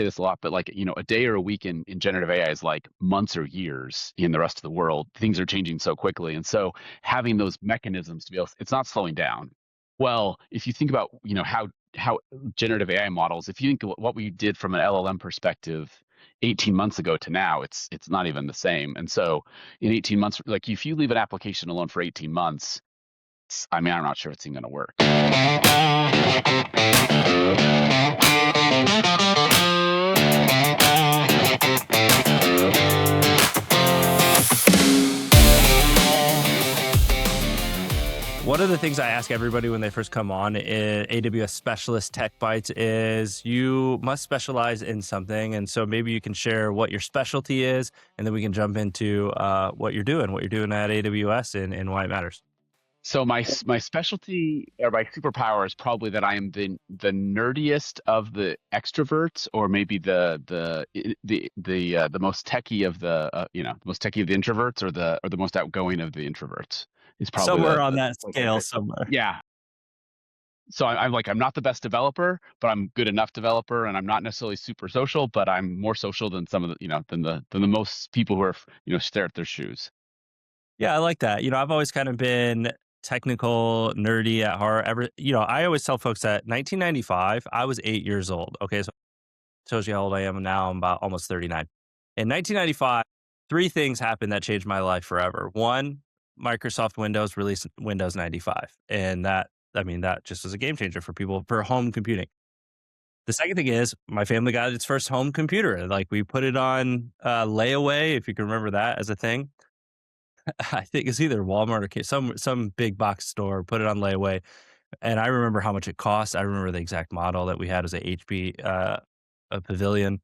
this a lot, but like, a day or a week in generative AI is like months or years in the rest of the world. Things are changing so quickly. And so having those mechanisms to be able, it's not slowing down. Well, if you think about, how generative AI models, if you think of what we did from an LLM perspective 18 months ago to now, it's not even the same. And so in 18 months, like if you leave an application alone for 18 months, I'm not sure it's even going to work. One of the things I ask everybody when they first come on in AWS Specialist Tech Bites is you must specialize in something. And so maybe you can share what your specialty is, and then we can jump into what you're doing at AWS and why it matters. So my specialty or my superpower is probably that I am the nerdiest of the extroverts, or maybe the most techie of the most techie of the introverts, or the most outgoing of the introverts is probably Somewhere on the that closest scale fit. somewhere. Yeah. So I'm like, I'm not the best developer, but I'm good enough developer, and I'm not necessarily super social, but I'm more social than some of the than the most people who are stare at their shoes. Yeah, I like that. I've always kind of been technical, nerdy at heart. I always tell folks that 1995, I was 8 years old. Okay, so tells you how old I am now. I'm about almost 39. In 1995, three things happened that changed my life forever. One, Microsoft Windows released Windows 95. And that just was a game changer for people for home computing. The second thing is my family got its first home computer. Like we put it on layaway, if you can remember that as a thing. I think it's either Walmart or some big box store put it on layaway. And I remember how much it cost. I remember the exact model that we had as a HP a Pavilion.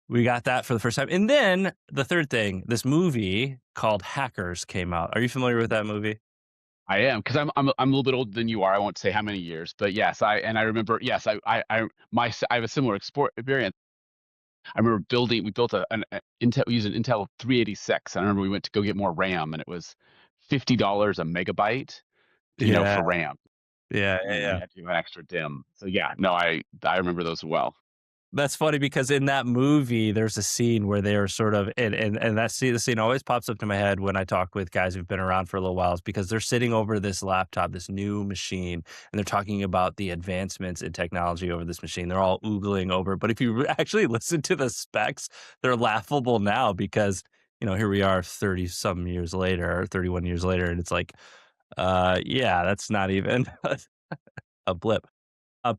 We got that for the first time. And then the third thing, this movie called Hackers came out. Are you familiar with that movie? I am, because I'm a little bit older than you are. I won't say how many years, but yes, I remember. Yes, I have a similar experience. I remember we built an Intel, we used an Intel 386. I remember we went to go get more RAM, and it was $50 a megabyte, Yeah, for RAM, yeah, yeah, and you yeah. had to have an extra DIMM. So yeah, no, I remember those well. That's funny because in that movie, there's a scene where they are sort of, and the scene always pops up to my head when I talk with guys who've been around for a little while, is because they're sitting over this laptop, this new machine, and they're talking about the advancements in technology over this machine. They're all oogling over, but if you actually listen to the specs, they're laughable now because here we are 30 some years later, or 31 years later, and it's like, yeah, that's not even a blip.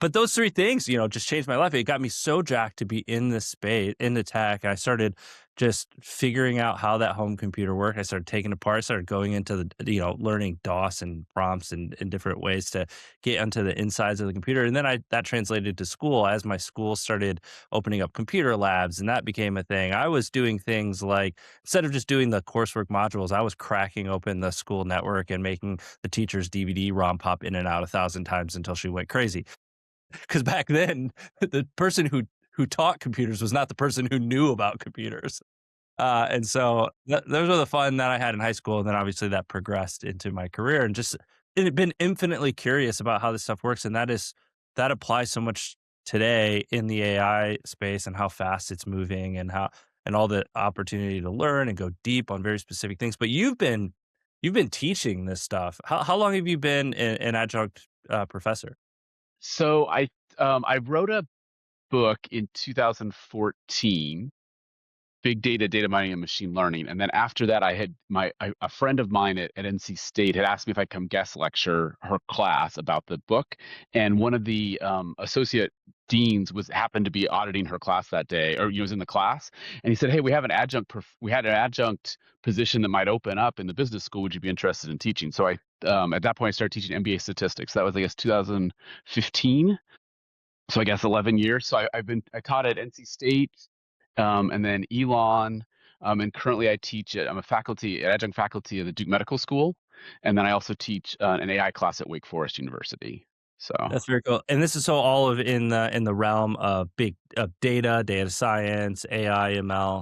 But those three things, just changed my life. It got me so jacked to be in this space, in the tech. I started just figuring out how that home computer worked. I started taking it apart. I started going into learning DOS and prompts and different ways to get onto the insides of the computer. And then that translated to school as my school started opening up computer labs, and that became a thing. I was doing things like, instead of just doing the coursework modules, I was cracking open the school network and making the teacher's DVD ROM pop in and out 1,000 times until she went crazy. Because back then, the person who taught computers was not the person who knew about computers. And so those are the fun that I had in high school, and then obviously that progressed into my career, and just been infinitely curious about how this stuff works, and that applies so much today in the AI space and how fast it's moving and all the opportunity to learn and go deep on very specific things. But you've been teaching this stuff. How long have you been an adjunct professor? So I wrote a book in 2014, big data mining and machine learning. And then after that, a friend of mine at NC State had asked me if I'd come guest lecture her class about the book. And one of the associate deans happened to be auditing her class that day, or was in the class. And he said, "Hey, we had an adjunct position that might open up in the business school. Would you be interested in teaching?" So at that point, I started teaching MBA statistics. That was, I guess, 2015. So I guess 11 years. So I taught at NC State, and then Elon, and currently I'm adjunct faculty at the Duke Medical School, and then I also teach an AI class at Wake Forest University. So That's very cool. And this is so all of in the realm of big of data science, AI, ML.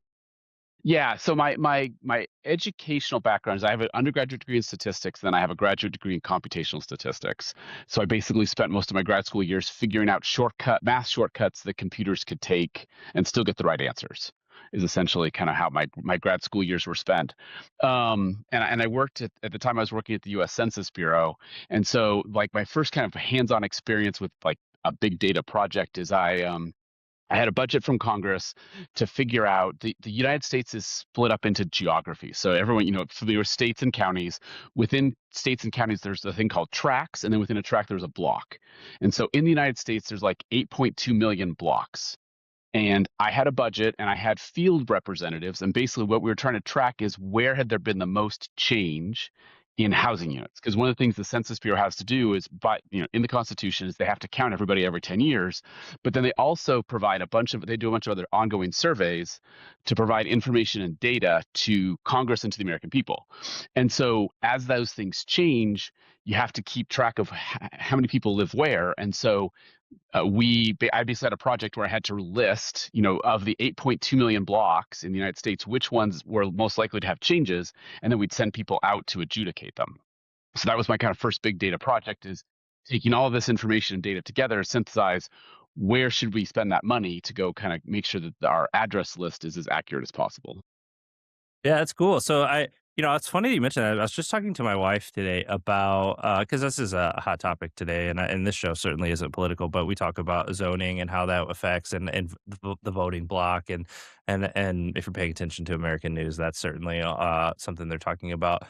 Yeah, so my educational background is I have an undergraduate degree in statistics, then I have a graduate degree in computational statistics. So I basically spent most of my grad school years figuring out math shortcuts that computers could take and still get the right answers. Is essentially kind of how my grad school years were spent. And I worked at the time I was working at the U.S. Census Bureau, and so like my first kind of hands-on experience with like a big data project is I had a budget from Congress to figure out the United States is split up into geography. So everyone, familiar with states and counties. Within states and counties, there's a thing called tracts, and then within a tract, there's a block. And so in the United States, there's like 8.2 million blocks. And I had a budget and I had field representatives. And basically, what we were trying to track is where had there been the most change in housing units? Because one of the things the Census Bureau has to do is, in the Constitution, is they have to count everybody every 10 years. But then they also provide they do a bunch of other ongoing surveys to provide information and data to Congress and to the American people. And so as those things change, you have to keep track of how many people live where. And so I basically had a project where I had to list, of the 8.2 million blocks in the United States, which ones were most likely to have changes, and then we'd send people out to adjudicate them. So that was my kind of first big data project, is taking all of this information and data together, synthesize where should we spend that money to go kind of make sure that our address list is as accurate as possible. Yeah, that's cool. So it's funny that you mentioned that. I was just talking to my wife today about because this is a hot topic today, and this show certainly isn't political, but we talk about zoning and how that affects and the voting block and if you're paying attention to American news, that's certainly something they're talking about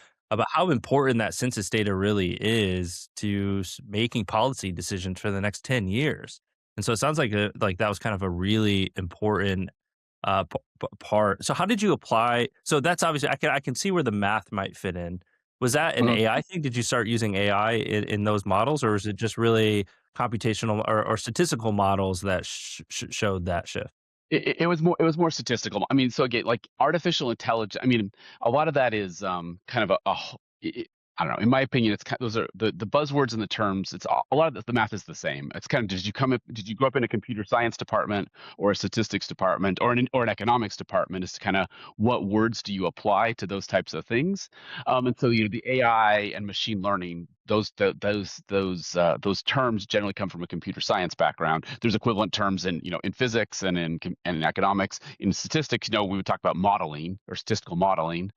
how important that census data really is to making policy decisions for the next 10 years. And so it sounds like that was kind of a really important part. So how did you apply so that's obviously I can see where the math might fit in. Was that an Mhm. AI thing? Did you start using AI in those models, or is it just really computational or statistical models that showed that shift? It was more statistical. I mean, so again, like artificial intelligence. I mean, a lot of that is kind of I don't know. In my opinion, it's kind. Those are the buzzwords and the terms. A lot of the math is the same. It's kind of did you grow up in a computer science department or a statistics department or an economics department? Is kind of what words do you apply to those types of things? And so the AI and machine learning, those terms generally come from a computer science background. There's equivalent terms in physics and in economics. In statistics, we would talk about modeling or statistical modeling.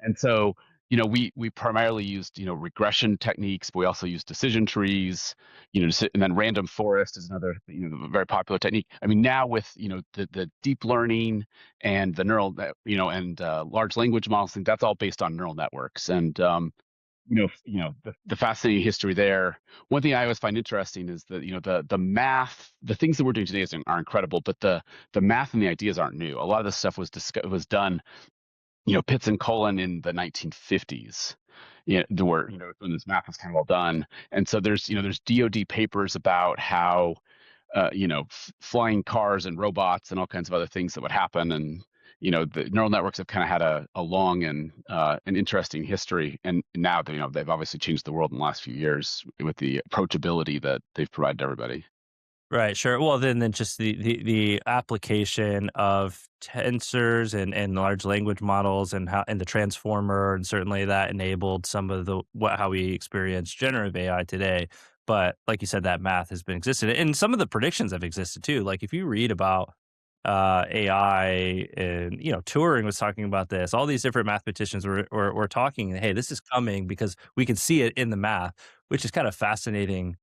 And so we primarily used regression techniques, but we also used decision trees, and then random forest is another very popular technique. I mean, now with the deep learning and the and large language models, I think that's all based on neural networks. And the fascinating history there. One thing I always find interesting is that the math, the things that we're doing today are incredible, but the math and the ideas aren't new. A lot of this stuff was done, Pitts and Colin in the 1950s. Where when this math was kind of all done. And so there's DoD papers about how flying cars and robots and all kinds of other things that would happen. And the neural networks have kind of had a long and an interesting history. And now they've obviously changed the world in the last few years with the approachability that they've provided to everybody. Right, sure. Well, then just the application of tensors and large language models and the transformer, and certainly that enabled some of how we experience generative AI today. But like you said, that math has been existed, and some of the predictions have existed too. Like if you read about AI, and Turing was talking about this. All these different mathematicians were talking. Hey, this is coming because we can see it in the math, which is kind of fascinating,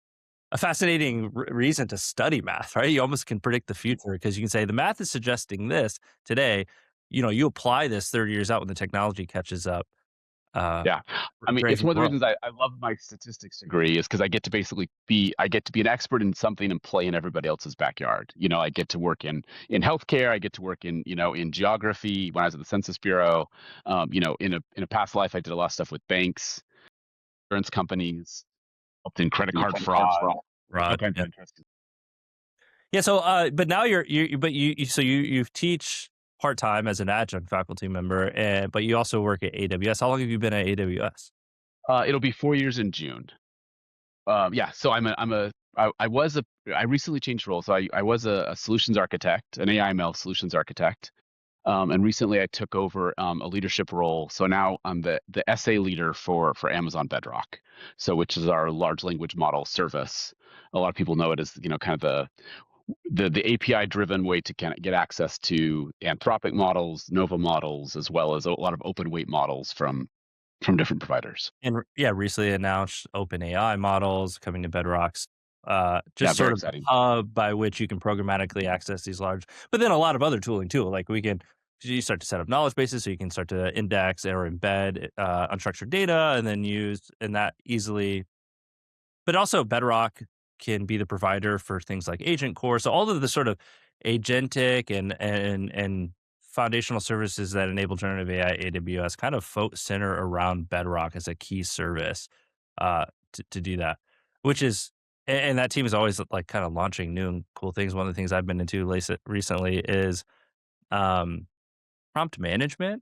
a fascinating reason to study math, right? You almost can predict the future because you can say the math is suggesting this today. You apply this 30 years out when the technology catches up. Uh, Yeah. I mean, it's Crazy one of the world. reasons I love my statistics degree is because I get to be an expert in something and play in everybody else's backyard. I get to work in healthcare. I get to work in geography when I was at the Census Bureau. In a past life, I did a lot of stuff with banks, insurance companies, helped in credit card fraud, all Right. kinds Yeah. of interesting. Yeah. So, but now but you teach part time as an adjunct faculty member, and but you also work at AWS. How long have you been at AWS? It'll be 4 years in June. Yeah, so I recently changed roles. So I was a solutions architect, an AIML solutions architect. And recently I took over a leadership role. So now I'm the SA leader for Amazon Bedrock, so which is our large language model service. A lot of people know it as, kind of the API driven way to kind of get access to Anthropic models, Nova models, as well as a lot of open weight models from different providers. And yeah, recently announced OpenAI models coming to Bedrocks, Yeah, just very sort of the exciting. hub by which you can programmatically access these large, but then a lot of other tooling too. Like you start to set up knowledge bases so you can start to index or embed unstructured data and then use and that easily. But also Bedrock can be the provider for things like Agent Core. So all of the sort of agentic and foundational services that enable generative AI AWS kind of center around Bedrock as a key service to do that, which is and that team is always like kind of launching new and cool things. One of the things I've been into recently is um, prompt management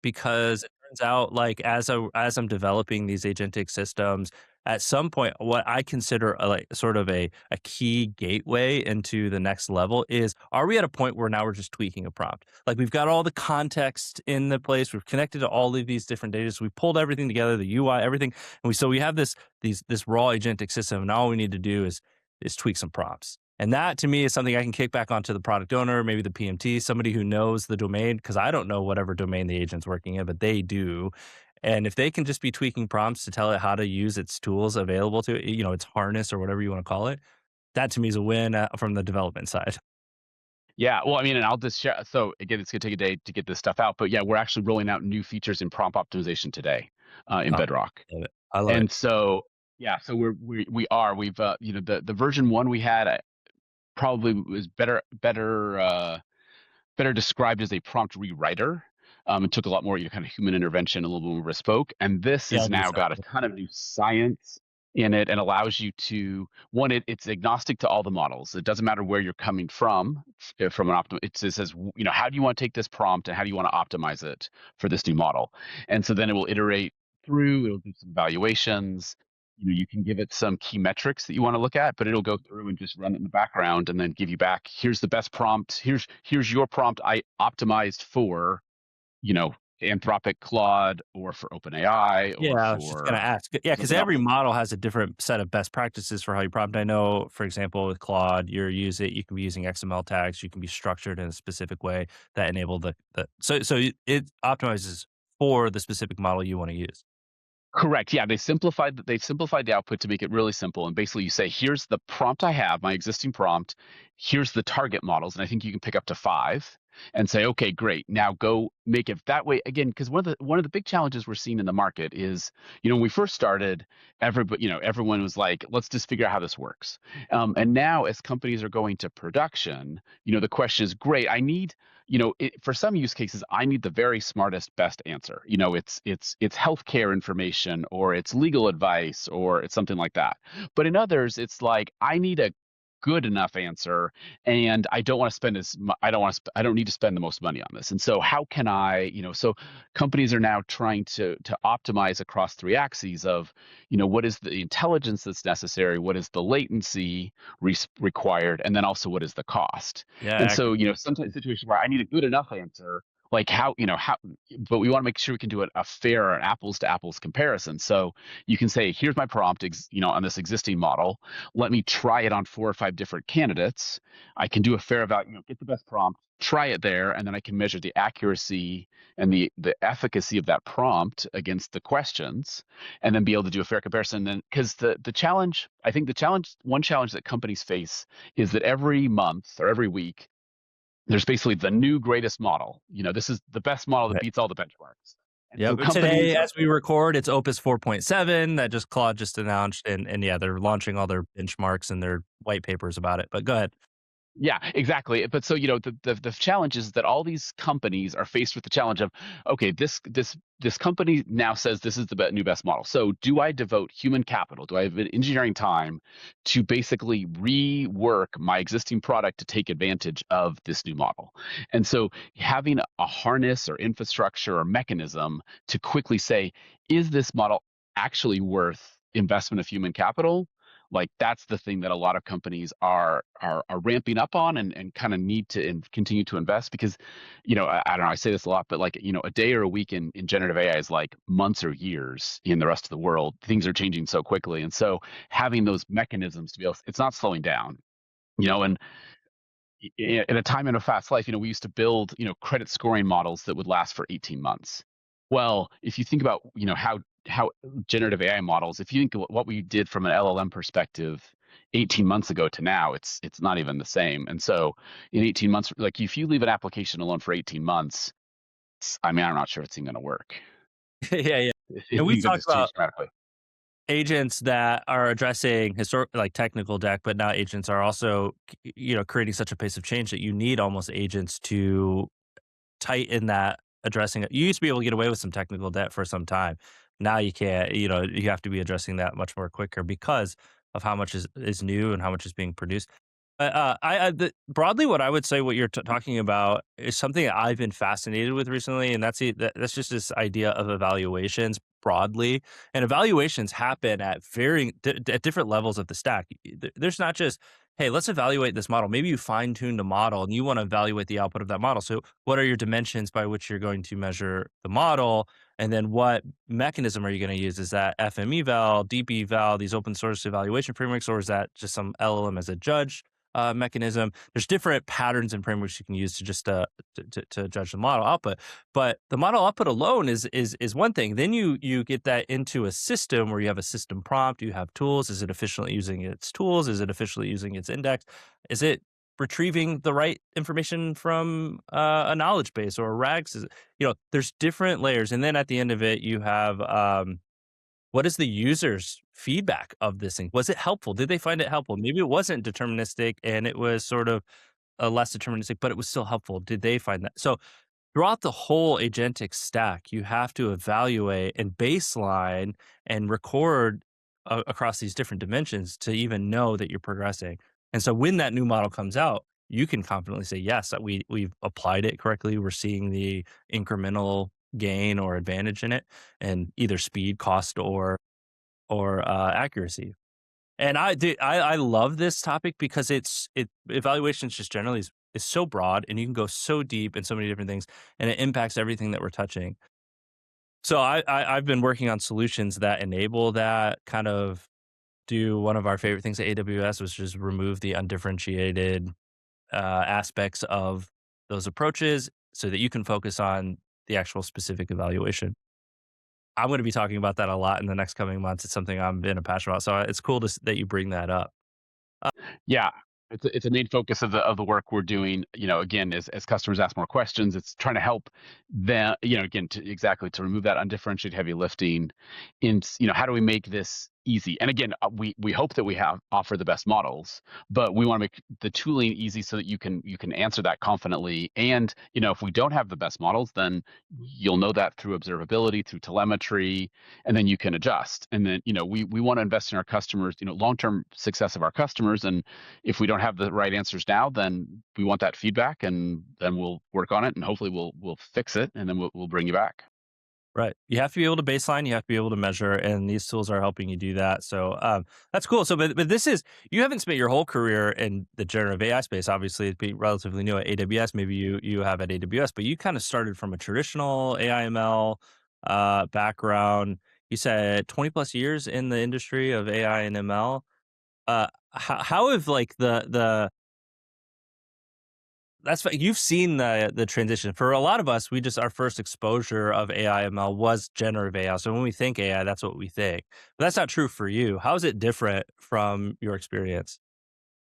because it turns out like as I'm developing these agentic systems, at some point, what I consider like sort of a key gateway into the next level is are we at a point where now we're just tweaking a prompt? Like we've got all the context in the place, we've connected to all of these different data, so we pulled everything together, the UI, everything, and we have this raw agentic system, and all we need to do is tweak some prompts. And that to me is something I can kick back onto the product owner, maybe the PMT, somebody who knows the domain, because I don't know whatever domain the agent's working in, but they do. And if they can just be tweaking prompts to tell it how to use its tools available to it, its harness or whatever you want to call it, that to me is a win from the development side. Yeah, well, I mean, and I'll just share. So again, it's gonna take a day to get this stuff out, but yeah, we're actually rolling out new features in prompt optimization today in Oh, Bedrock. love it. I love it. And so yeah, so we've the version one we had probably was better described as a prompt rewriter. It took a lot more, kind of human intervention, a little bit more bespoke. And this Yeah, has that makes now sense. got a ton of new science in it and allows you to it's agnostic to all the models. It doesn't matter where you're coming from an optim. It says, how do you want to take this prompt and how do you want to optimize it for this new model? And so then it will iterate through. It'll do some evaluations. You can give it some key metrics that you want to look at, but it'll go through and just run it in the background and then give you back, here's the best prompt. Here's your prompt I optimized for, you know, Anthropic Claude or for OpenAI Yeah, or I was just gonna for ask. Yeah, because something every else. model has a different set of best practices for how you prompt. I know, for example, with Claude, you can be using XML tags, you can be structured in a specific way that enable it optimizes for the specific model you wanna use. Correct. Yeah, they've simplified the output to make it really simple. And basically, you say, here's the prompt I have, my existing prompt. Here's the target models, and I think you can pick up to five. And say, okay, great. Now go make it that way again. Because one of the big challenges we're seeing in the market is, when we first started, everyone was like, let's just figure out how this works. And now, as companies are going to production, the question is, great. I need for some use cases, I need the very smartest, best answer. It's healthcare information, or it's legal advice, or it's something like that. But in others, it's like I need a good enough answer, and I don't want to spend I don't need to spend the most money on this. And so, how can I? So companies are now trying to optimize across three axes of, what is the intelligence that's necessary, what is the latency required, and then also what is the cost. Yeah, And so, sometimes situations where I need a good enough answer, like how, but we want to make sure we can do a fair apples to apples comparison. So you can say, here's my prompt, on this existing model. Let me try it on 4 or 5 different candidates. I can do a fair get the best prompt, try it there, and then I can measure the accuracy and the efficacy of that prompt against the questions, and then be able to do a fair comparison. Then, because the challenge, I think one challenge that companies face is that every month or every week, there's basically the new greatest model. This is the best model that right. beats all the benchmarks. And so Yep, today, companies are as we record, it's Opus 4.7 that just Claude just announced, and yeah, they're launching all their benchmarks and their white papers about it, but go ahead. Yeah, exactly. But so, the challenge is that all these companies are faced with the challenge of, okay, this company now says this is the new best model. So do I devote human capital? Do I have engineering time to basically rework my existing product to take advantage of this new model? And so having a harness or infrastructure or mechanism to quickly say, is this model actually worth investment of human capital? Like that's the thing that a lot of companies are ramping up on and kind of need to continue to invest because, I don't know, I say this a lot, but like, a day or a week in generative AI is like months or years in the rest of the world. Things are changing so quickly. And so having those mechanisms to be able, it's not slowing down, and in a time in a fast life, we used to build, credit scoring models that would last for 18 months. Well, if you think about, how generative AI models, if you think of what we did from an LLM perspective 18 months ago to now, it's not even the same. And so in 18 months, like if you leave an application alone for 18 months, I mean, I'm not sure it's even going to work. Yeah, yeah. And we Things have talked just about changed dramatically. agents that are addressing historic like technical debt, but now agents are also, creating such a pace of change that you need almost agents to tighten that addressing it. You used to be able to get away with some technical debt for some time. Now you can't, you have to be addressing that much more quicker because of how much is new and how much is being produced. Broadly, what I would say, what you're talking about, is something that I've been fascinated with recently, and that's just this idea of evaluations broadly. And evaluations happen at at different levels of the stack. There's not just, hey, let's evaluate this model. Maybe you fine tuned a model and you want to evaluate the output of that model. So, what are your dimensions by which you're going to measure the model? And then, what mechanism are you going to use? Is that FMEval, DeepEval, these open source evaluation frameworks, or is that just some LLM as a judge? Mechanism. There's different patterns and frameworks you can use to just to judge the model output. But the model output alone is one thing. Then you get that into a system where you have a system prompt, you have tools. Is it efficiently using its tools? Is it efficiently using its index? Is it retrieving the right information from a knowledge base or a RAGs? There's different layers, and then at the end of it, you have what is the user's feedback of this thing? Was it helpful? Did they find it helpful? Maybe it wasn't deterministic and it was sort of less deterministic, but it was still helpful. Did they find that? So throughout the whole agentic stack, you have to evaluate and baseline and record across these different dimensions to even know that you're progressing. And so when that new model comes out, you can confidently say, yes, that we've applied it correctly. We're seeing the incremental gain or advantage in it, and either speed, cost, or accuracy. And I love this topic because evaluations just generally is so broad, and you can go so deep in so many different things, and it impacts everything that we're touching. So I've been working on solutions that enable that kind of do one of our favorite things at AWS, which is remove the undifferentiated aspects of those approaches so that you can focus on the actual specific evaluation. I'm going to be talking about that a lot in the next coming months. It's something I'm been a passionate about. So it's cool that you bring that up. Yeah, it's a main focus of the work we're doing. Again, as customers ask more questions, it's trying to help them. Again, to remove that undifferentiated heavy lifting. How do we make this easy? And again, we hope that we offer the best models, but we want to make the tooling easy so that you can answer that confidently. And if we don't have the best models, then you'll know that through observability, through telemetry, and then you can adjust. And then we want to invest in our customers, long-term success of our customers. And if we don't have the right answers now, then we want that feedback, and then we'll work on it, and hopefully we'll fix it, and then we'll bring you back. Right. You have to be able to baseline, you have to be able to measure, and these tools are helping you do that. So that's cool. So, but this is, you haven't spent your whole career in the generative AI space. Obviously, it'd be relatively new at AWS. Maybe you have at AWS, but you kind of started from a traditional AI ML background. You said 20 plus years in the industry of AI and ML. How have like the that's what you've seen the transition. For a lot of us, we just our first exposure of AI ML was generative AI. So when we think AI, that's what we think. But that's not true for you. How is it different from your experience?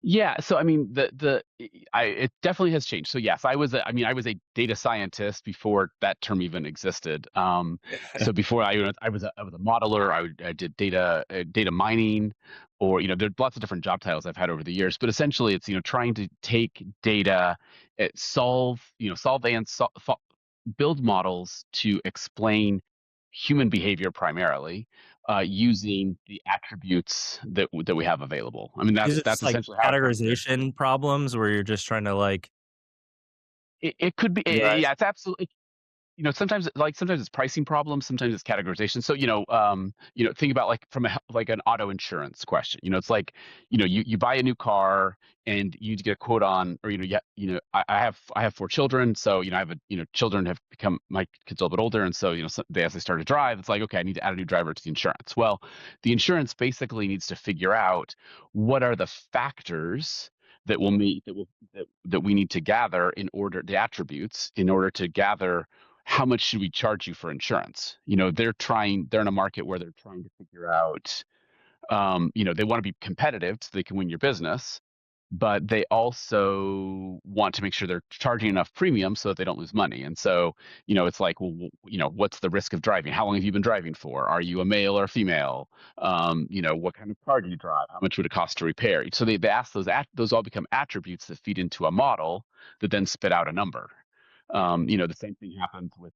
Yeah, so I mean, it definitely has changed. So yes, I was a data scientist before that term even existed. So before I was a modeler. I did data mining, or there's lots of different job titles I've had over the years. But essentially, it's trying to take data, solve and build models to explain human behavior primarily, using the attributes that we have available. I mean, Is that's it just that's like essentially how it comes in. categorization problems where you're just trying to like It could be, categorize? yeah, it's absolutely. sometimes it's pricing problems, sometimes it's categorization. So think about like from like an auto insurance question. It's like you buy a new car and you get a quote on, or I have 4 children, so I have children have become, my kids are a little bit older, and so as they start to drive, it's like, okay, I need to add a new driver to the insurance. Well, the insurance basically needs to figure out what are the factors that will meet that we need to gather in order, the attributes in order to gather how much should we charge you for insurance. They're in a market where they're trying to figure out, they want to be competitive so they can win your business, but they also want to make sure they're charging enough premium so that they don't lose money. And so, it's like, well, what's the risk of driving? How long have you been driving for? Are you a male or a female? What kind of car do you drive? How much would it cost to repair? So they ask those all become attributes that feed into a model that then spit out a number. The same thing happens with,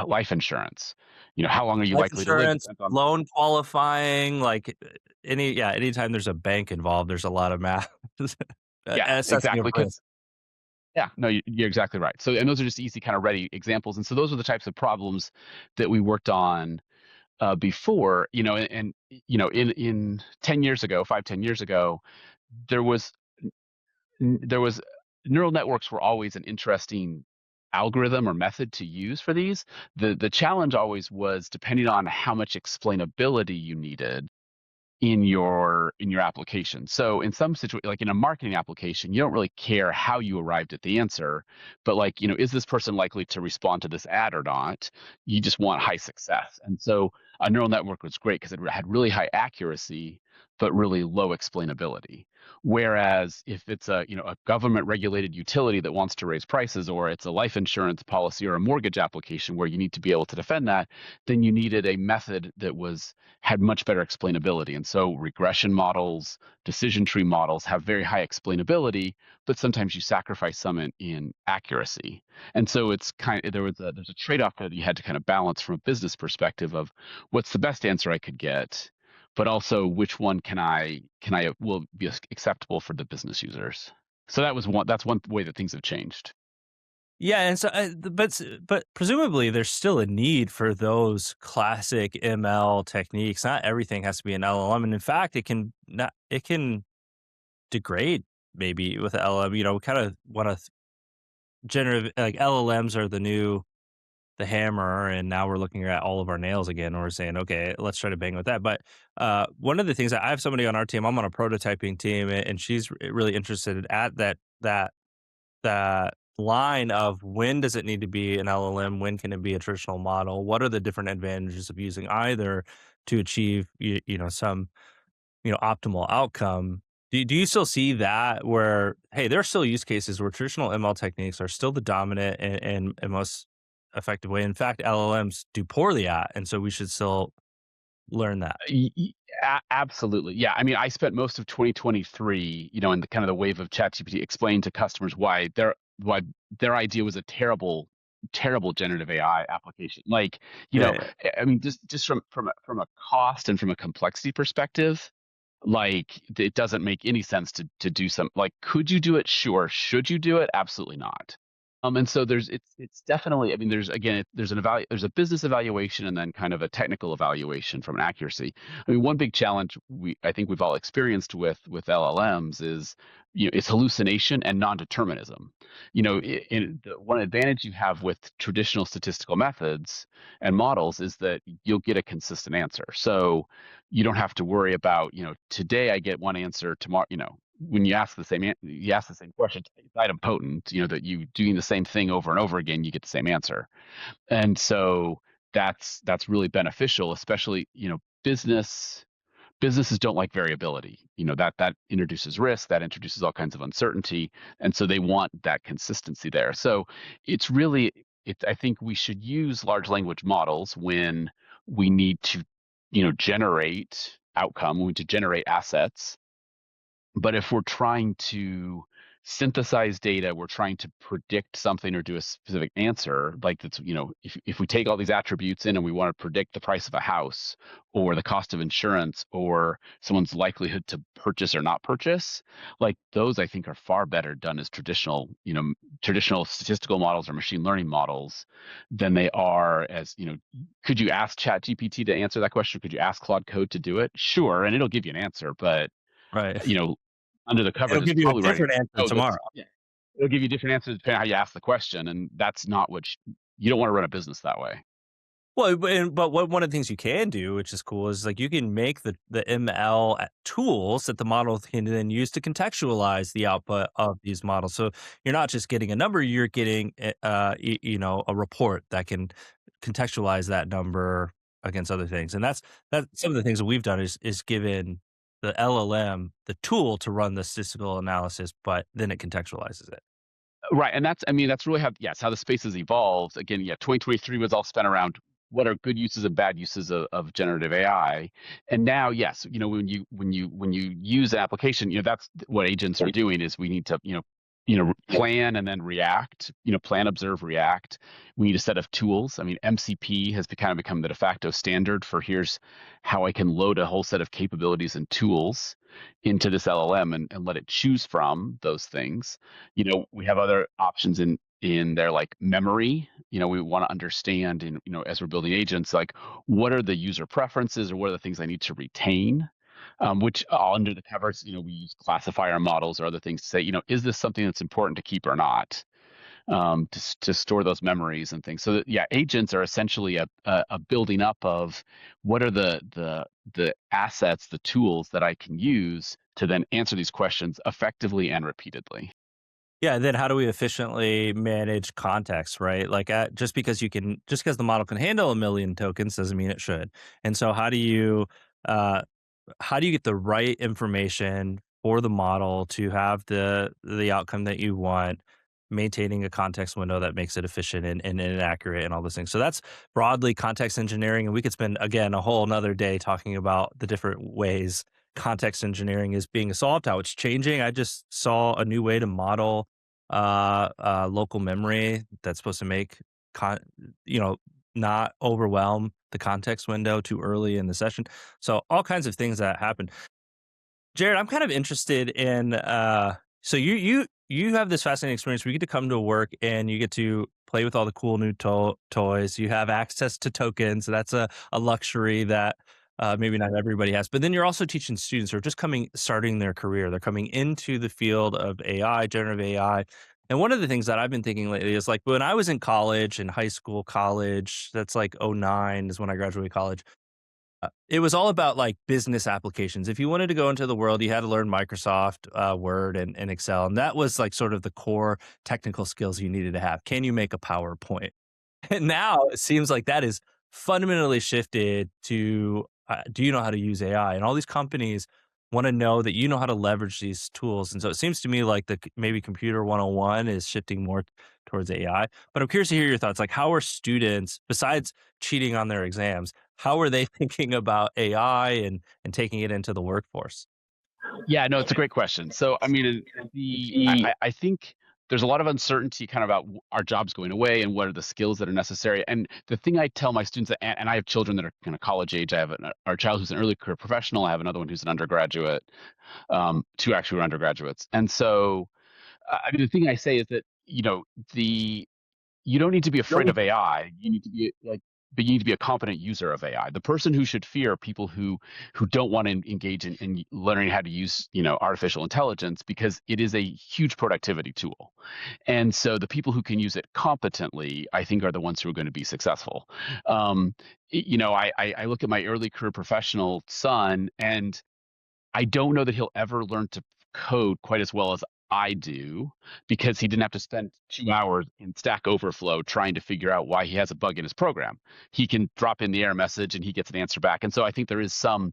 life insurance. How long are you Life likely to live insurance, depends on. loan qualifying, like, anytime there's a bank involved, there's a lot of math. Yeah, Assessing of exactly. risk. Because Yeah, no, you're exactly right. So, and those are just easy, kind of ready examples. And so those are the types of problems that we worked on before, in 10 years ago, 5, 10 years ago, there was, there was neural networks were always an interesting algorithm or method to use for these. The challenge always was depending on how much explainability you needed in your application. So in some situation, like in a marketing application, you don't really care how you arrived at the answer, but like, is this person likely to respond to this ad or not? You just want high success. And so a neural network was great because it had really high accuracy, but really low explainability. Whereas if it's a government regulated utility that wants to raise prices, or it's a life insurance policy or a mortgage application where you need to be able to defend that, then you needed a method that had much better explainability. And so regression models, decision tree models have very high explainability, but sometimes you sacrifice some in accuracy. And so there's a trade-off that you had to kind of balance from a business perspective of what's the best answer I could get, but also which one will be acceptable for the business users. So that's one way that things have changed. Yeah, and so, but presumably there's still a need for those classic ML techniques. Not everything has to be an LLM, and in fact, it can degrade maybe with LLM. We kind of want to generative, like, LLMs are the hammer, and now we're looking at all of our nails again. And we're saying, okay, let's try to bang with that. But one of the things that I have somebody on our team, I'm on a prototyping team, and she's really interested at that line of when does it need to be an LLM? When can it be a traditional model? What are the different advantages of using either to achieve some optimal outcome? Do you still see that where, hey, there are still use cases where traditional ML techniques are still the dominant and most effective way? In fact, LLMs do poorly at, and so we should still learn that. Absolutely. Yeah. I mean, I spent most of 2023, in the kind of the wave of ChatGPT, explaining to customers why their idea was a terrible, terrible generative AI application. Like, Yeah, I mean, just from a cost and from a complexity perspective, like it doesn't make any sense to do some, like, could you do it? Sure. Should you do it? Absolutely not. And so it's definitely, I mean, there's a business evaluation and then kind of a technical evaluation from an accuracy. I mean, one big challenge I think we've all experienced with LLMs is, it's hallucination and non-determinism. One advantage you have with traditional statistical methods and models is that you'll get a consistent answer. So you don't have to worry about, today I get one answer, tomorrow, when you ask the same question, it's idempotent, that you doing the same thing over and over again, you get the same answer. And so that's really beneficial, especially, businesses don't like variability. That introduces risk, that introduces all kinds of uncertainty, and so they want that consistency there. So I think we should use large language models when we need to, generate outcome, we need to generate assets. But if we're trying to synthesize data, we're trying to predict something or do a specific answer, like that's, if we take all these attributes in and we want to predict the price of a house or the cost of insurance or someone's likelihood to purchase or not purchase, like those I think are far better done as traditional statistical models or machine learning models than they are as, could you ask ChatGPT to answer that question? Could you ask Claude Code to do it? Sure, and it'll give you an answer, but Right. you know, under the covers, It'll it's give you a probably writing different answer code that's, tomorrow. yeah, it'll give you different answers depending on how you ask the question, and that's not what you don't want to run a business that way. Well, but what one of the things you can do, which is cool, is like you can make the ML tools that the model can then use to contextualize the output of these models. So you're not just getting a number; you're getting a report that can contextualize that number against other things. And that's some of the things that we've done is given the LLM the tool to run the statistical analysis, but then it contextualizes it. Right, and that's, I mean, that's really how the space has evolved. Again, yeah, 2023 was all spent around what are good uses and bad uses of generative AI, and now, yes, when you use an application, that's what agents are doing. Is we need to plan and then react. Plan, observe, react. We need a set of tools. I mean, MCP has kind of become the de facto standard for here's how I can load a whole set of capabilities and tools into this LLM and let it choose from those things. We have other options in there like memory. We want to understand as we're building agents, like what are the user preferences or what are the things I need to retain, which under the covers, we use classifier models or other things to say, is this something that's important to keep or not, to store those memories and things. So that, yeah, agents are essentially a building up of what are the assets, the tools that I can use to then answer these questions effectively and repeatedly. Yeah, then how do we efficiently manage context, right? Like, just because the model can handle a million tokens doesn't mean it should. And so, uh, how do you get the right information for the model to have the outcome that you want, maintaining a context window that makes it efficient and accurate and all those things. So that's broadly context engineering, and we could spend again a whole another day talking about the different ways context engineering is being solved, how it's changing. I just saw a new way to model local memory that's supposed to make con- you know not overwhelm the context window too early in the session. So all kinds of things that happen. Jared, I'm kind of interested in so you have this fascinating experience where you get to come to work and you get to play with all the cool new toys. You have access to tokens. That's a luxury that maybe not everybody has. But then you're also teaching students who are just starting their career. They're coming into the field of AI, generative AI. And one of the things that I've been thinking lately is like when I was in college, in high school, college, that's like '09 is when I graduated college. It was all about like business applications. If you wanted to go into the world, you had to learn Microsoft Word and Excel. And that was like sort of the core technical skills you needed to have. Can you make a PowerPoint? And now it seems like that is fundamentally shifted to do you know how to use AI? And all these companies want to know that you know how to leverage these tools. And so it seems to me like maybe computer 101 is shifting more towards AI. But I'm curious to hear your thoughts. Like, how are students, besides cheating on their exams, how are they thinking about AI and taking it into the workforce? Yeah, no, it's a great question. So, I mean, I think there's a lot of uncertainty kind of about our jobs going away and what are the skills that are necessary. And the thing I tell my students, and I have children that are kind of college age. I have our child who's an early career professional. I have another one who's an undergraduate. Two actually were undergraduates. And so, I mean, the thing I say is that the you don't need to be afraid of AI. You need to be but you need to be a competent user of AI. The person who should fear are people who don't want to engage in learning how to use artificial intelligence, because it is a huge productivity tool. And so the people who can use it competently, I think, are the ones who are going to be successful. I look at my early career professional son, and I don't know that he'll ever learn to code quite as well as I do, because he didn't have to spend 2 hours in Stack Overflow trying to figure out why he has a bug in his program. He can drop in the error message and he gets an answer back. And so I think there is some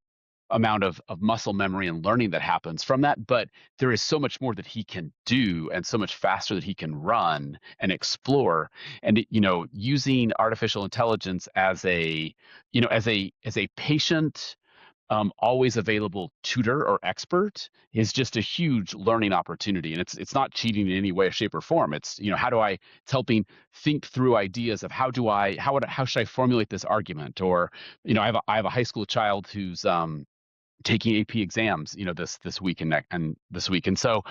amount of muscle memory and learning that happens from that, but there is so much more that he can do and so much faster that he can run and explore. And using artificial intelligence as a patient, always available tutor or expert is just a huge learning opportunity. And it's not cheating in any way, shape, or form. It's, how do I, it's helping think through ideas of how should I formulate this argument? Or, I have a high school child who's taking AP exams, this week and this week. And so,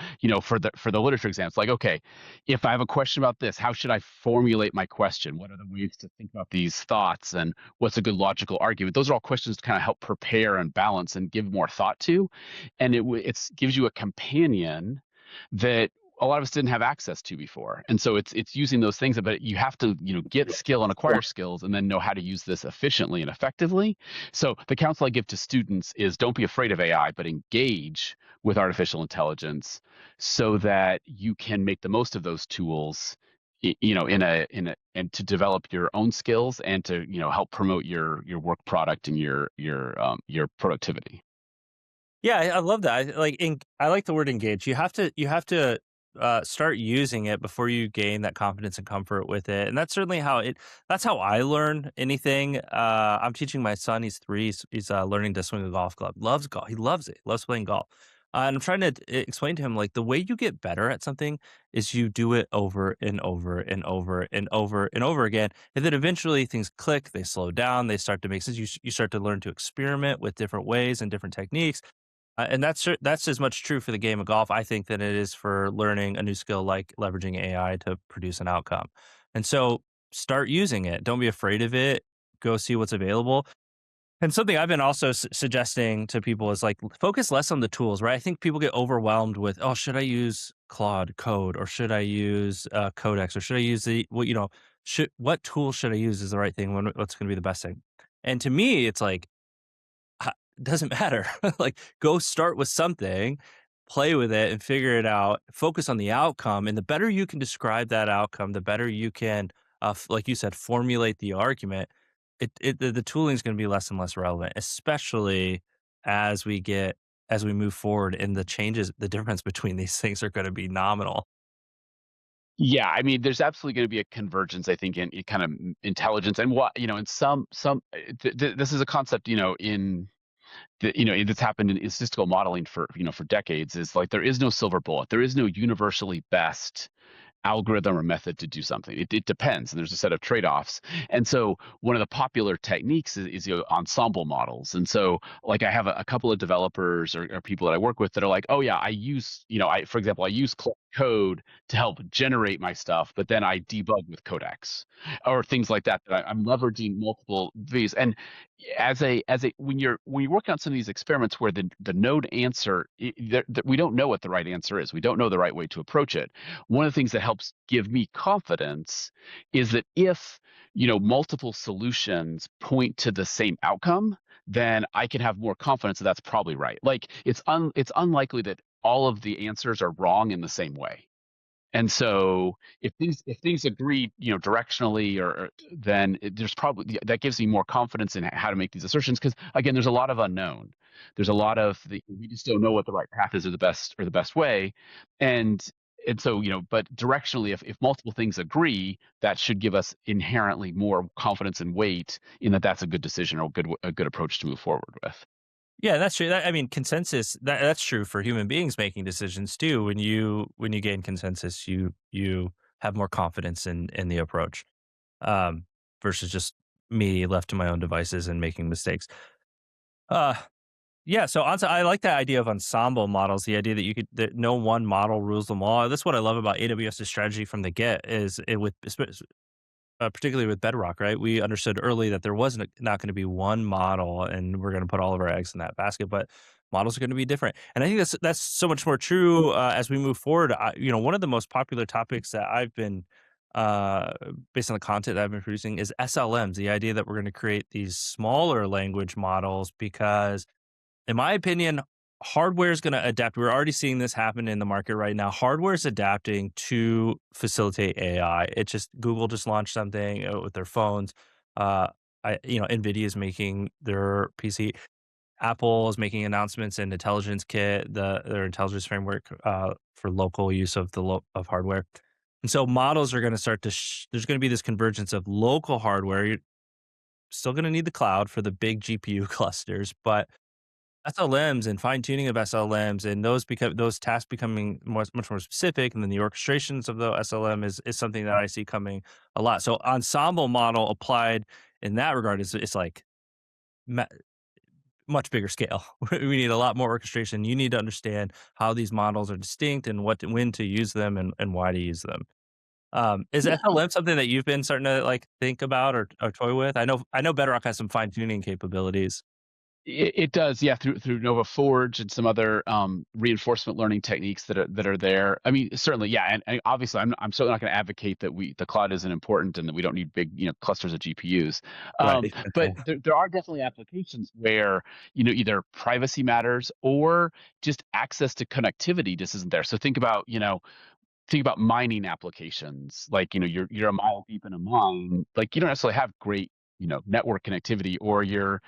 for the literature exams, like, okay, if I have a question about this, how should I formulate my question? What are the ways to think about these thoughts, and what's a good logical argument? Those are all questions to kind of help prepare and balance and give more thought to. And it gives you a companion that a lot of us didn't have access to before. And so it's using those things, but you have to, get skill and acquire skills and then know how to use this efficiently and effectively. So the counsel I give to students is don't be afraid of AI, but engage with artificial intelligence so that you can make the most of those tools, and to develop your own skills and to, help promote your work product and your productivity. Yeah, I love that. I like the word engage. You have to start using it before you gain that confidence and comfort with it. And that's certainly that's how I learn anything. I'm teaching my son, he's 3, he's learning to swing a golf club. Loves golf. He loves it. Loves playing golf. And I'm trying to explain to him, like, the way you get better at something is you do it over and over and over and over and over again. And then eventually things click, they slow down, they start to make sense. You start to learn to experiment with different ways and different techniques, and that's as much true for the game of golf, I think, than it is for learning a new skill like leveraging AI to produce an outcome. And so start using it. Don't be afraid of it. Go see what's available. And something I've been also suggesting to people is, like, focus less on the tools, right? I think people get overwhelmed with, oh, should I use Claude Code, or should I use Codex, or should I use what tool should I use is the right thing? What's going to be the best thing? And to me, it's like, doesn't matter. Like, go start with something, play with it and figure it out, focus on the outcome. And the better you can describe that outcome, the better you can, like you said, formulate the argument. The tooling is going to be less and less relevant, especially as we move forward, and the difference between these things are going to be nominal. Yeah, I mean, there's absolutely going to be a convergence, I think, in kind of intelligence and in this is a concept, that's happened in statistical modeling for decades. Is like there is no silver bullet, there is no universally best algorithm or method to do something. It depends, and there's a set of trade-offs. And so one of the popular techniques is ensemble models. And so, like, I have a couple of developers or people that I work with that are like, oh yeah, I use, for example, I use code to help generate my stuff, but then I debug with Codex or things like that. I'm leveraging multiple these. And when you're working on some of these experiments where the node answer, we don't know what the right answer is. We don't know the right way to approach it. One of the things that helps give me confidence is that if, multiple solutions point to the same outcome, then I can have more confidence that that's probably right. Like, it's unlikely that all of the answers are wrong in the same way. And so if things agree, directionally, then there's probably that gives me more confidence in how to make these assertions, because again, there's a lot of unknown. There's a lot of we just don't know what the right path is, or the best way. And so, but directionally, if multiple things agree, that should give us inherently more confidence and weight in that that's a good decision or a good approach to move forward with. Yeah, that's true. I mean, consensus, that's true for human beings making decisions too. When you gain consensus, you have more confidence in the approach, um, versus just me left to my own devices and making mistakes. Uh, yeah. So I like that idea of ensemble models. The idea that no one model rules them all. That's what I love about AWS's strategy from the get. Particularly with Bedrock, right? We understood early that there wasn't not going to be one model, and we're going to put all of our eggs in that basket. But models are going to be different, and I think that's so much more true as we move forward. One of the most popular topics that I've been, uh, based on the content that I've been producing, is SLMs. The idea that we're going to create these smaller language models because, in my opinion, hardware is going to adapt. We're already seeing this happen in the market right now. Hardware is adapting to facilitate AI. Google just launched something with their phones. Uh, Nvidia is making their PC. Apple is making announcements in Intelligence Kit, their intelligence framework for local use of of hardware. And so models are going to start to. There's going to be this convergence of local hardware. You're still going to need the cloud for the big GPU clusters, but SLMs and fine tuning of SLMs and those tasks becoming much more specific, and then the orchestrations of the SLM is something that I see coming a lot. So ensemble model applied in that regard is it's like ma- much bigger scale. We need a lot more orchestration. You need to understand how these models are distinct and when to use them and why to use them. Is Yeah. SLM something that you've been starting to like think about or toy with? I know Bedrock has some fine tuning capabilities. It does, yeah, through Nova Forge and some other reinforcement learning techniques that are there. I mean, certainly, yeah, and obviously, I'm certainly not going to advocate that the cloud isn't important and that we don't need big, clusters of GPUs. Right. But there are definitely applications where either privacy matters or just access to connectivity just isn't there. So think about mining applications like you're a mile deep in a mine, like you don't necessarily have great network connectivity, or you're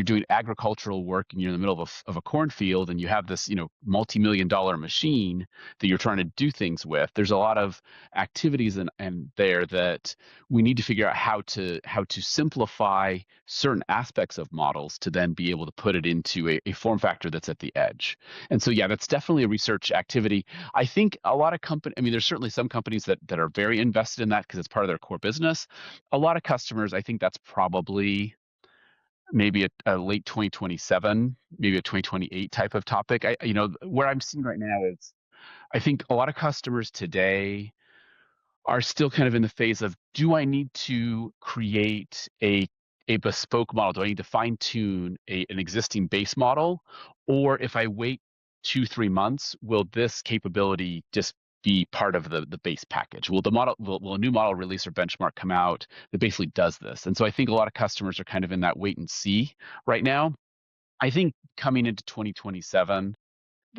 doing agricultural work and you're in the middle of a cornfield and you have this multi-million-dollar machine that you're trying to do things with. There's a lot of activities and there that we need to figure out how to simplify certain aspects of models to then be able to put it into a form factor that's at the edge. And so yeah, that's definitely a research activity. I think a lot of companies, I mean, there's certainly some companies that are very invested in that because it's part of their core business. A lot of customers, I think that's probably maybe a late 2027, maybe a 2028 type of topic. Where I'm seeing right now is I think a lot of customers today are still kind of in the phase of, do I need to create a bespoke model? Do I need to fine tune an existing base model? Or if I wait 2, 3 months, will this capability just be part of the base package? Will a new model release or benchmark come out that basically does this? And so I think a lot of customers are kind of in that wait and see right now. I think coming into 2027,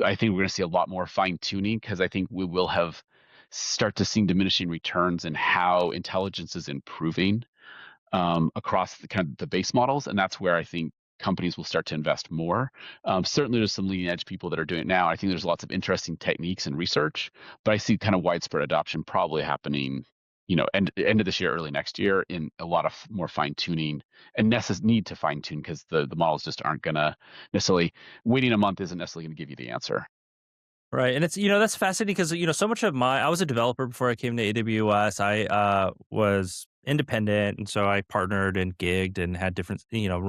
I think we're going to see a lot more fine tuning because I think we will have start to see diminishing returns in how intelligence is improving across the kind of the base models, and that's where I think companies will start to invest more. Certainly, there's some leading edge people that are doing it now. I think there's lots of interesting techniques and research, but I see kind of widespread adoption probably happening. End of this year, early next year, in a lot of more fine tuning and need to fine tune because the models just aren't going to necessarily waiting a month isn't necessarily going to give you the answer. Right, and it's that's fascinating because so much of I was a developer before I came to AWS. I was independent, and so I partnered and gigged and had different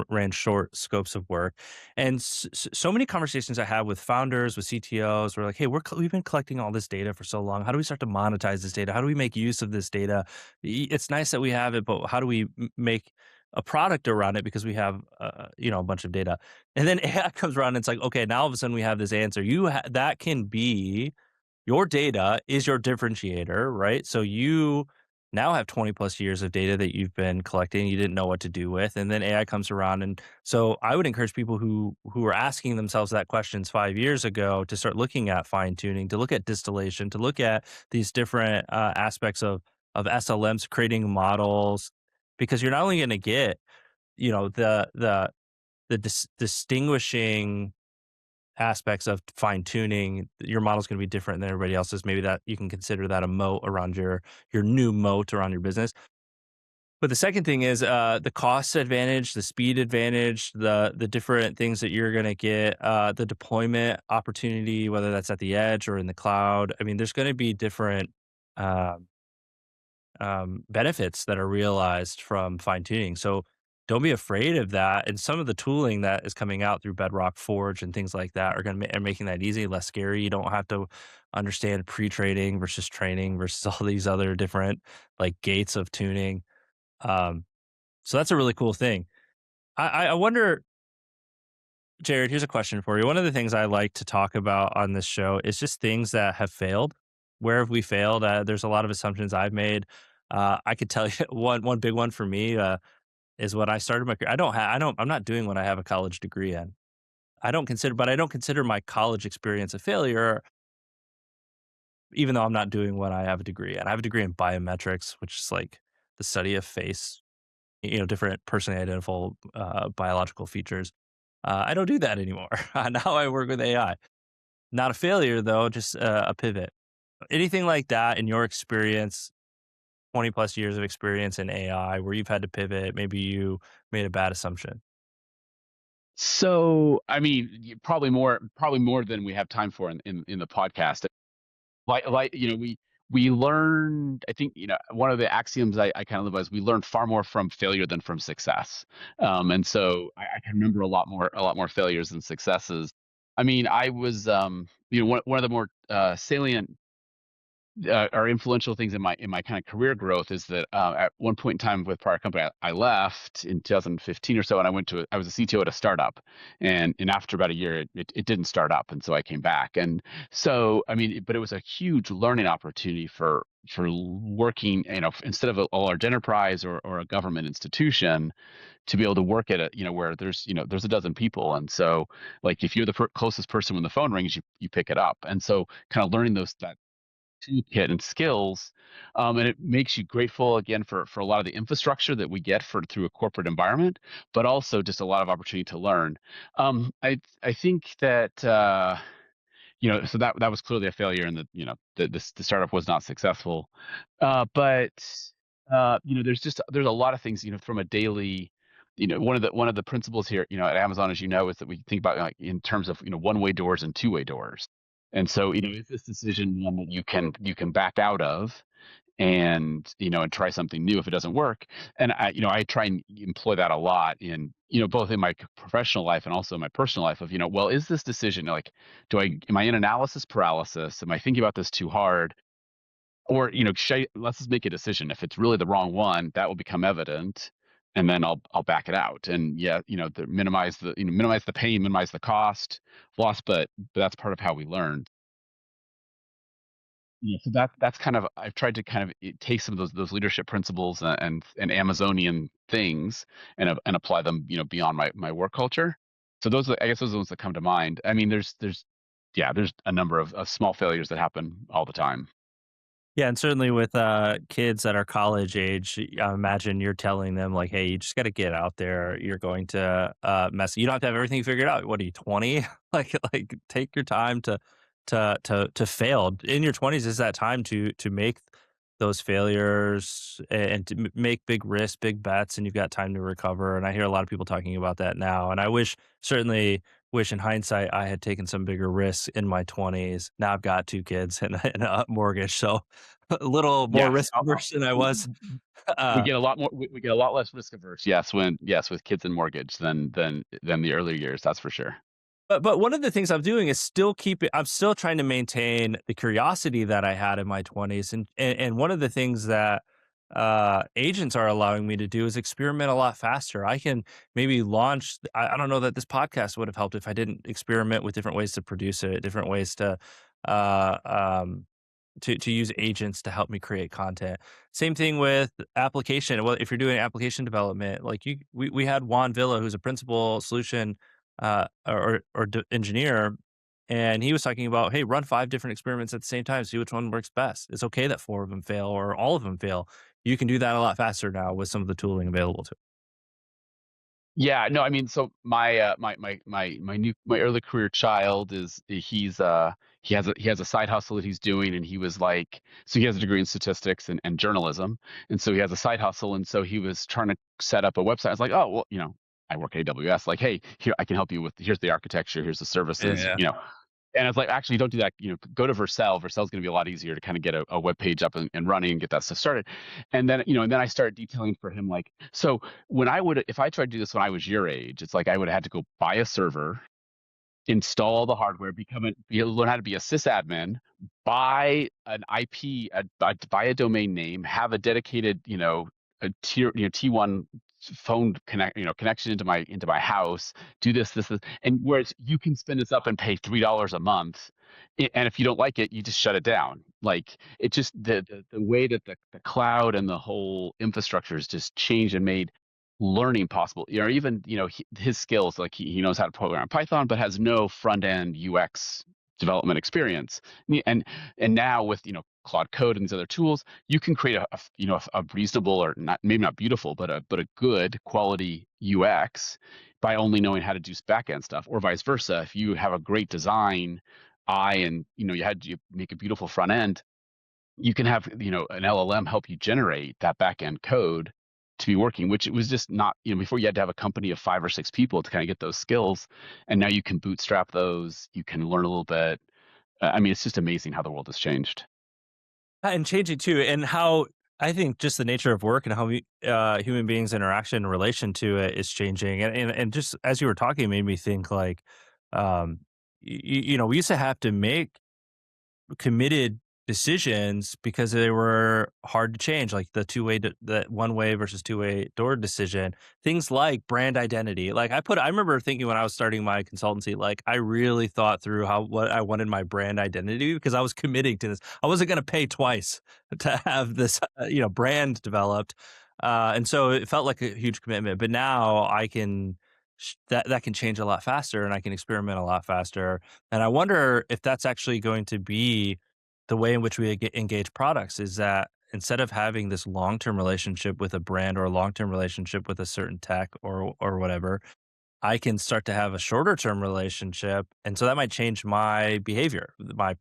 ran short scopes of work, and so many conversations I had with founders, with CTOs, were like, "Hey, we've been collecting all this data for so long. How do we start to monetize this data? How do we make use of this data? It's nice that we have it, but how do we make a product around it because we have a bunch of data?" And then AI comes around and it's like, okay, now all of a sudden we have this answer. That can be your data is your differentiator, right? So you now have 20 plus years of data that you've been collecting, you didn't know what to do with, and then AI comes around. And so I would encourage people who were asking themselves that questions 5 years ago to start looking at fine tuning, to look at distillation, to look at these different aspects of SLMs creating models, because you're not only going to get the distinguishing aspects of fine tuning. Your model's going to be different than everybody else's. Maybe that you can consider that a moat around your new moat around your business. But the second thing is the cost advantage, the speed advantage, the different things that you're going to get, the deployment opportunity, whether that's at the edge or in the cloud. I mean, there's going to be different uh, benefits that are realized from fine tuning. So don't be afraid of that. And some of the tooling that is coming out through Bedrock Forge and things like that are making that easy, less scary. You don't have to understand pre-training versus training versus all these other different like gates of tuning. Um, so that's a really cool thing. I wonder, Jared, here's a question for you. One of the things I like to talk about on this show is just things that have failed. Where have we failed? There's a lot of assumptions I've made. I could tell you one big one for me is when I started my career. I'm not doing what I have a college degree in. I don't consider my college experience a failure, even though I'm not doing what I have a degree in. I have a degree in biometrics, which is like the study of face, different personally identifiable biological features. I don't do that anymore. Now I work with AI. Not a failure though, just a pivot. Anything like that in your experience, 20 plus years of experience in AI, where you've had to pivot, maybe you made a bad assumption? So, I mean, probably more than we have time for in the podcast. We learned, I think, one of the axioms I kind of live by is we learn far more from failure than from success. And so I can remember a lot more failures than successes. I mean, I was, one of the more salient or influential things in my kind of career growth is that at one point in time with prior company, I left in 2015 or so, and I was a CTO at a startup, and after about a year, it didn't start up, and so I came back, and so I mean, but it was a huge learning opportunity for working, instead of a large enterprise or a government institution, to be able to work at where there's a dozen people, and so like if you're the closest person when the phone rings, you pick it up, and so kind of learning that toolkit and skills, and it makes you grateful again for a lot of the infrastructure that we get through a corporate environment, but also just a lot of opportunity to learn. I think that so that was clearly a failure, and the startup was not successful. But there's a lot of things from a daily. One of the principles here, at Amazon, as you know, is that we think about like in terms of one-way doors and two-way doors. And so, is this decision one that you can back out of and try something new if it doesn't work? And I try and employ that a lot in, both in my professional life and also in my personal life of, well, is this decision like, am I in analysis paralysis? Am I thinking about this too hard? Or, let's just make a decision. If it's really the wrong one, that will become evident. And then I'll back it out. And yeah, minimize the pain, minimize the cost loss, but that's part of how we learn. Yeah, so that's kind of I've tried to kind of take some of those leadership principles and Amazonian things and apply them, beyond my work culture. So I guess those are the ones that come to mind. I mean, there's a number of small failures that happen all the time. Yeah, and certainly with, kids that are college age, I imagine you're telling them like, "Hey, you just gotta get out there. You're going to, mess you don't have to have everything figured out. What are you, 20?" Like, take your time to fail. In your 20s is that time to make those failures and to make big risks, big bets, and you've got time to recover, and I hear a lot of people talking about that now, and I wish in hindsight I had taken some bigger risks in my 20s. Now I've got 2 kids and a mortgage, so a little more Yes, risk averse than I was. we Uh, get a lot more. We get a lot less risk averse. Yes, with kids and mortgage than the earlier years. That's for sure. but one of the things I'm doing is I'm still trying to maintain the curiosity that I had in my 20s, and one of the things that, agents are allowing me to do is experiment a lot faster. I can maybe I don't know that this podcast would have helped if I didn't experiment with different ways to produce it, different ways uh, um to use agents to help me create content. Same thing with application. Well, if you're doing application development, like we had Juan Villa, who's a principal solution engineer, and he was talking about, hey, run 5 different experiments at the same time, see which one works best. It's okay that 4 of them fail or all of them fail. You can do that a lot faster now with some of the tooling available to. Yeah, no, I mean, so my early career child he has a side hustle that he's doing, and he was like, so he has a degree in statistics and journalism, and so he has a side hustle, and so he was trying to set up a website. I was like, oh well, I work at AWS, like, hey, here I can help you with, here's the architecture, here's the services, Yeah. and it's like, actually, don't do that. Go to Vercel. Vercel's going to be a lot easier to kind of get a web page up and running and get that stuff started. And then I started detailing for him, like, so if I tried to do this when I was your age, it's like I would have had to go buy a server, install all the hardware, learn how to be a sysadmin, buy an IP, buy a domain name, have a dedicated, a tier, T1 phone connection into my house, do this, and whereas you can spin this up and pay $3 a month, and if you don't like it, you just shut it down. Like it just the way that the cloud and the whole infrastructure has just changed and made learning possible. Even his skills, like he knows how to program Python, but has no front end UX development experience. And now with Claude Code and these other tools, you can create a reasonable, or not, maybe not beautiful, but a good quality UX by only knowing how to do back end stuff, or vice versa. If you have a great design eye and you make a beautiful front end, you can have an LLM help you generate that back end code to be working, which it was just not, before you had to have a company of 5 or 6 people to kind of get those skills. And now you can bootstrap those, you can learn a little bit. I mean, it's just amazing how the world has changed. And changing too, and how I think just the nature of work and how we human beings interaction in relation to it is changing. And just as you were talking, it made me think like, we used to have to make committed decisions because they were hard to change, like the one way versus two-way door decision. Things like brand identity. Like I remember thinking when I was starting my consultancy, like I really thought through what I wanted my brand identity because I was committing to this. I wasn't going to pay twice to have this, brand developed. And so it felt like a huge commitment, but now I can that can change a lot faster and I can experiment a lot faster. And I wonder if that's actually going to be the way in which we engage products, is that instead of having this long-term relationship with a brand or a long-term relationship with a certain tech or whatever, I can start to have a shorter term relationship. And so that might change my behavior, my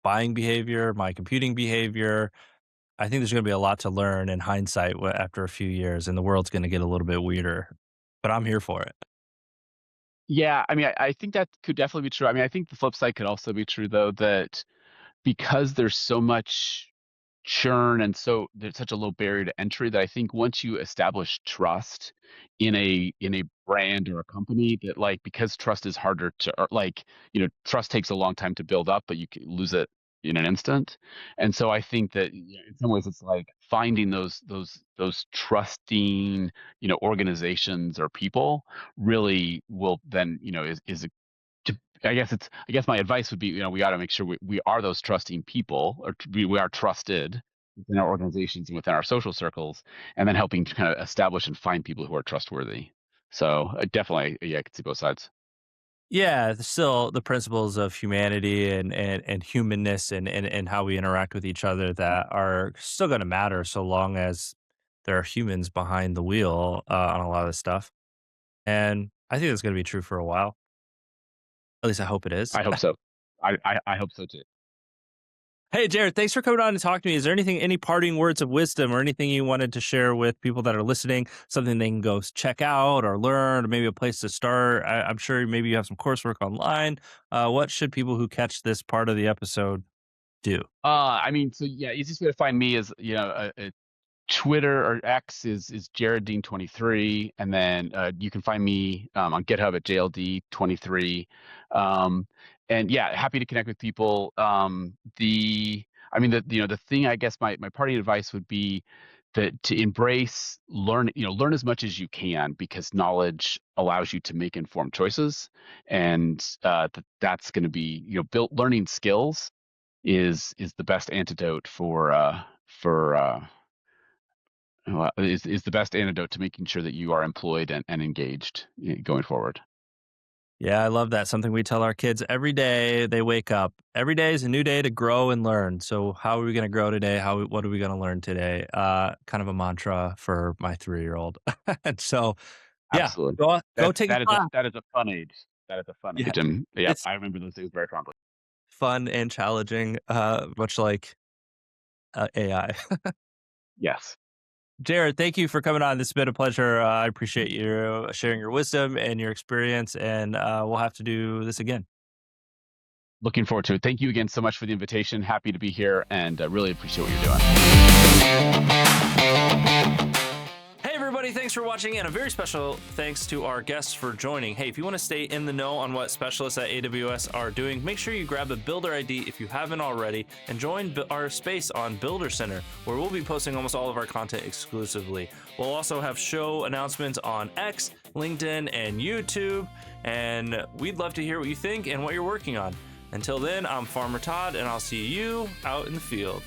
buying behavior, my computing behavior. I think there's going to be a lot to learn in hindsight after a few years, and the world's going to get a little bit weirder, but I'm here for it. Yeah, I mean, I think that could definitely be true. I mean, I think the flip side could also be true, though, that because there's so much churn and so there's such a low barrier to entry, that I think once you establish trust in a brand or a company, that like, because trust is harder to, or like, trust takes a long time to build up, but you can lose it in an instant. And so I think that, in some ways it's like finding those trusting, organizations or people really will then, is to, I guess my advice would be, we got to make sure we are those trusting people, or we are trusted within our organizations and within our social circles, and then helping to kind of establish and find people who are trustworthy. So definitely, yeah, I could see both sides. Yeah, still the principles of humanity and humanness and how we interact with each other that are still going to matter so long as there are humans behind the wheel on a lot of this stuff. And I think that's going to be true for a while. At least I hope it is. I hope so. I hope so too. Hey, Jared, thanks for coming on to talk to me. Is there any parting words of wisdom or anything you wanted to share with people that are listening? Something they can go check out or learn, or maybe a place to start? I'm sure maybe you have some coursework online. What should people who catch this part of the episode do? I mean, so yeah, easiest way to find me is, Twitter or X is Jared Dean 23, and then you can find me on GitHub at JLD 23. Um, and yeah, happy to connect with people. The thing, I guess my parting advice would be that to embrace learn as much as you can, because knowledge allows you to make informed choices, and that's going to be, built learning skills is the best antidote is the best antidote to making sure that you are employed and engaged going forward. Yeah, I love that. Something we tell our kids every day they wake up. Every day is a new day to grow and learn. So how are we going to grow today? What are we going to learn today? Kind of a mantra for my 3-year-old. And so, yeah, Absolutely. go take a class. That is a fun age. That is a fun Yeah, age. And yeah, it's I remember those things very fondly. fun and challenging, much like AI. Yes. Jared, thank you for coming on. This has been a pleasure. I appreciate you sharing your wisdom and your experience, and we'll have to do this again. Looking forward to it. Thank you again so much for the invitation. Happy to be here, and really appreciate what you're doing. Hey, everybody, thanks for watching, and a very special thanks to our guests for joining. Hey, if you want to stay in the know on what specialists at AWS are doing, make sure you grab a Builder ID if you haven't already, and join our space on Builder Center, where we'll be posting almost all of our content exclusively. We'll also have show announcements on X, LinkedIn, and YouTube, and we'd love to hear what you think and what you're working on. Until then, I'm Farmer Todd, and I'll see you out in the field.